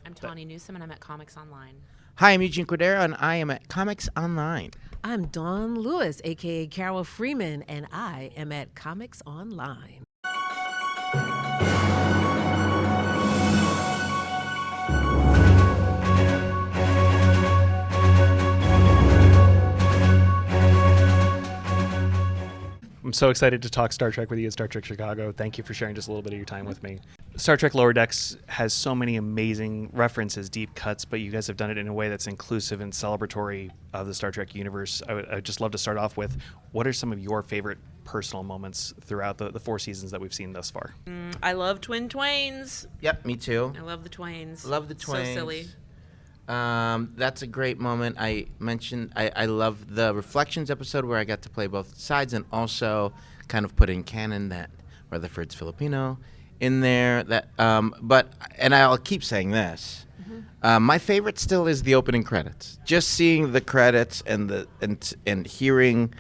I'm Tawny Newsome, and I'm at ComicsOnline. Hi, I'm Eugene Cordero, and I am at ComicsOnline. I'm Dawnn Lewis, a.k.a. Carol Freeman, and I am at ComicsOnline. I'm so excited to talk Star Trek with you at Star Trek Chicago. Thank you for sharing just a little bit of your time with me. Star Trek Lower Decks has so many amazing references, deep cuts, but you guys have done it in a way that's inclusive and celebratory of the Star Trek universe. I'd just love to start off with, what are some of your favorite personal moments throughout the 4 seasons that we've seen thus far? I love Twin Twains. Yep, me too. I love the Twains. Love the Twains. So silly. That's a great moment. I mentioned I love the Reflections episode where I got to play both sides and also kind of put in canon that Rutherford's Filipino in there. And I'll keep saying this. Mm-hmm. My favorite still is the opening credits. Just seeing the credits and hearing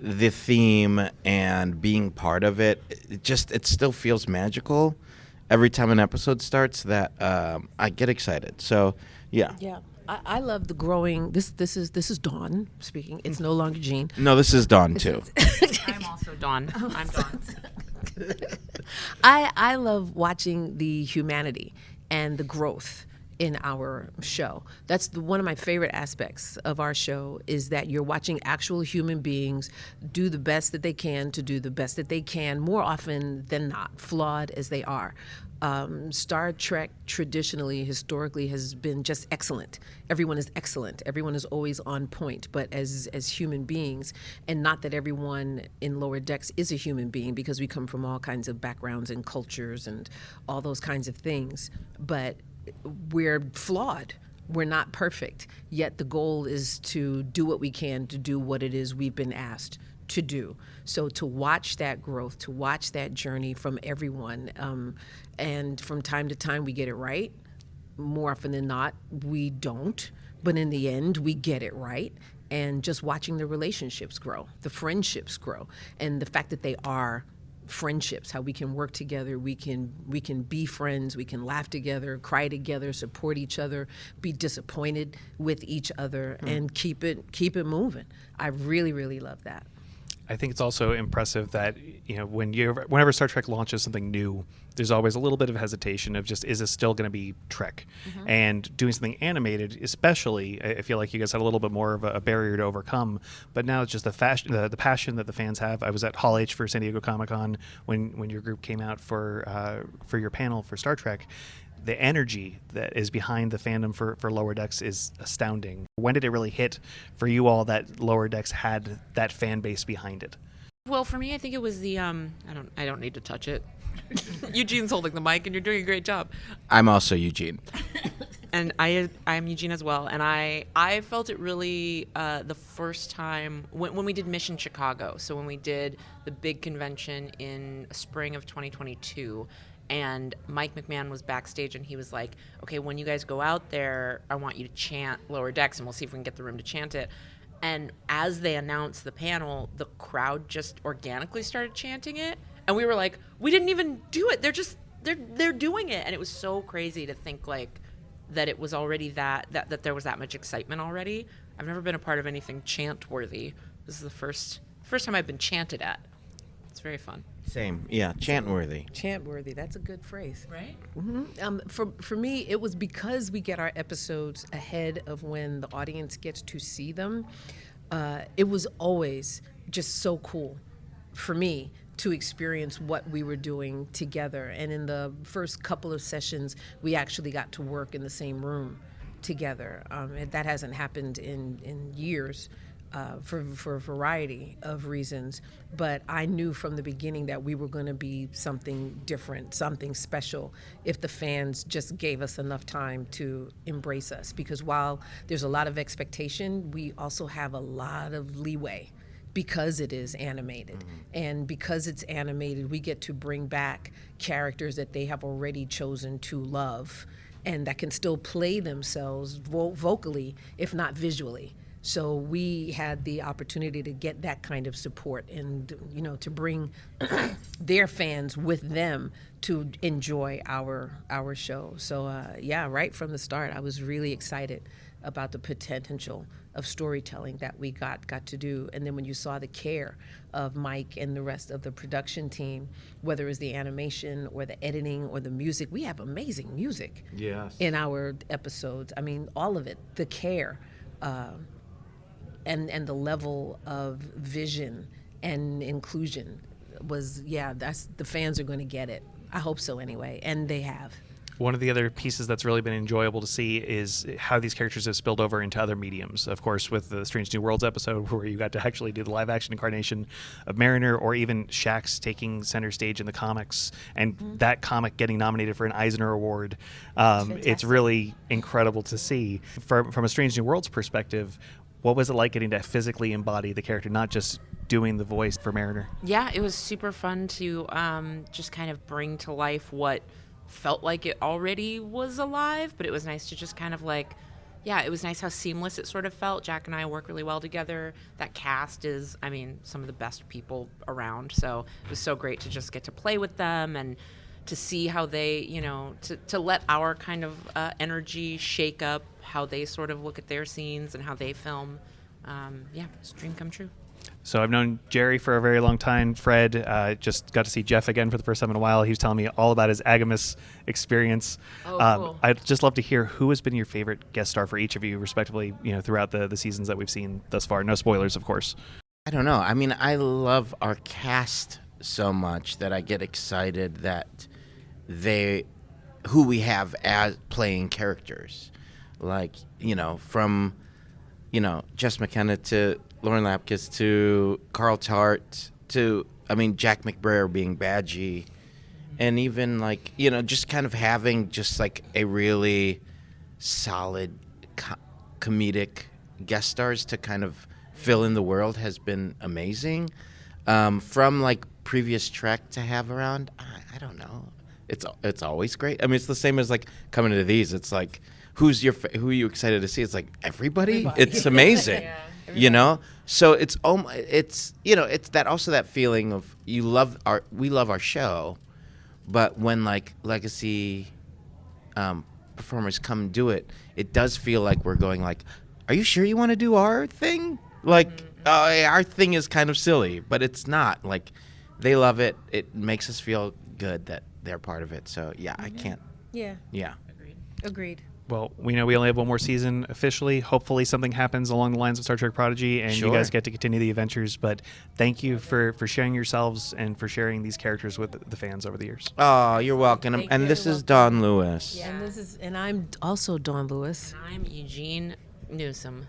the theme and being part of it. It still feels magical every time an episode starts. That I get excited. So. Yeah. I love the growing. This is Dawn speaking. It's no longer Gene. No, this is Dawn too. I'm also Dawn. I'm Dawn. I love watching the humanity and the growth in our show. That's one of my favorite aspects of our show, is that you're watching actual human beings do the best that they can to do the best that they can, more often than not, flawed as they are. Star Trek traditionally, historically, has been just excellent. Everyone is excellent. Everyone is always on point. But as human beings, and not that everyone in Lower Decks is a human being, because we come from all kinds of backgrounds and cultures and all those kinds of things, but we're flawed. We're not perfect. Yet the goal is to do what we can to do what it is we've been asked to do. So to watch that growth, to watch that journey from everyone, and from time to time we get it right. More often than not, we don't. But in the end, we get it right. And just watching the relationships grow, the friendships grow, and the fact that they are friendships, how we can work together, we can be friends, we can laugh together, cry together, support each other, be disappointed with each other, and keep it moving. I really, really love that. I think it's also impressive that, whenever Star Trek launches something new, there's always a little bit of hesitation of just, is this still going to be Trek? Mm-hmm. And doing something animated, especially, I feel like you guys had a little bit more of a barrier to overcome. But now it's just the passion that the fans have. I was at Hall H for San Diego Comic-Con when your group came out for your panel for Star Trek. The energy that is behind the fandom for Lower Decks is astounding. When did it really hit for you all that Lower Decks had that fan base behind it? Well, for me, I think it was the I don't need to touch it. Eugene's holding the mic, and you're doing a great job. I'm also Eugene. And I'm Eugene as well. And I felt it really the first time when we did Mission Chicago. So when we did the big convention in spring of 2022. And Mike McMahon was backstage, and he was like, okay, when you guys go out there, I want you to chant Lower Decks, and we'll see if we can get the room to chant it. And as they announced the panel, the crowd just organically started chanting it. And we were like, we didn't even do it. They're doing it. And it was so crazy to think like that it was already that there was that much excitement already. I've never been a part of anything chant-worthy. This is the first time I've been chanted at. It's very fun. Same, yeah, chant-worthy. Chant-worthy, that's a good phrase. Right? Mm-hmm. For me, it was because we get our episodes ahead of when the audience gets to see them. It was always just so cool for me to experience what we were doing together. And in the first couple of sessions, we actually got to work in the same room together. And that hasn't happened in years. For a variety of reasons, but I knew from the beginning that we were going to be something different, something special, if the fans just gave us enough time to embrace us. Because while there's a lot of expectation, we also have a lot of leeway because it is animated. Mm-hmm. And because it's animated, we get to bring back characters that they have already chosen to love and that can still play themselves vocally, if not visually. So we had the opportunity to get that kind of support and, you know, to bring their fans with them to enjoy our show. So yeah, right from the start, I was really excited about the potential of storytelling that we got to do. And then when you saw the care of Mike and the rest of the production team, whether it was the animation or the editing or the music, we have amazing music in our episodes. I mean, all of it, the care, and the level of vision and inclusion was, that's, the fans are going to get it. I hope so anyway, and they have. One of the other pieces that's really been enjoyable to see is how these characters have spilled over into other mediums. Of course, with the Strange New Worlds episode, where you got to actually do the live-action incarnation of Mariner, or even Shax taking center stage in the comics, and that comic getting nominated for an Eisner Award. It's really incredible to see. From a Strange New Worlds perspective, what was it like getting to physically embody the character, not just doing the voice for Mariner? Yeah, it was super fun to just kind of bring to life what felt like it already was alive, but it was nice to just kind of like, it was nice how seamless it sort of felt. Jack and I work really well together. That cast is, I mean, some of the best people around, so it was so great to just get to play with them and to see how they, you know, to let our kind of energy shake up how they sort of look at their scenes and how they film. It's a dream come true. So I've known Jeri for a very long time. Fred, just got to see Jeff again for the first time in a while. He was telling me all about his Agamas experience. Cool. I'd just love to hear who has been your favorite guest star for each of you, respectively, you know, throughout the seasons that we've seen thus far. No spoilers, of course. I don't know. I mean, I love our cast so much that I get excited that who we have as playing characters. Like, you know, from, you know, Jess McKenna to Lauren Lapkus to Carl Tart to, I mean, Jack McBrayer being Badgie, and even like, you know, just kind of having just like a really solid comedic guest stars to kind of fill in the world has been amazing. From like previous Trek to have around, I don't know. It's always great. I mean, it's the same as like coming to these. It's like, who are you excited to see? It's like everybody. It's amazing. You know, so it's you know, it's that also that feeling of we love our show, but when like legacy performers come do it, it does feel like we're going like, are you sure you want to do our thing? Like, our thing is kind of silly, but it's not. Like, they love it. It makes us feel good that they're part of it. So I can't. Yeah. Agreed. Well, we know we only have one more season officially. Hopefully something happens along the lines of Star Trek Prodigy, and you guys get to continue the adventures. But thank you for sharing yourselves and for sharing these characters with the fans over the years. Oh, you're welcome. And this is Dawnn Lewis. And I'm also Dawnn Lewis. I'm Eugene Newsome.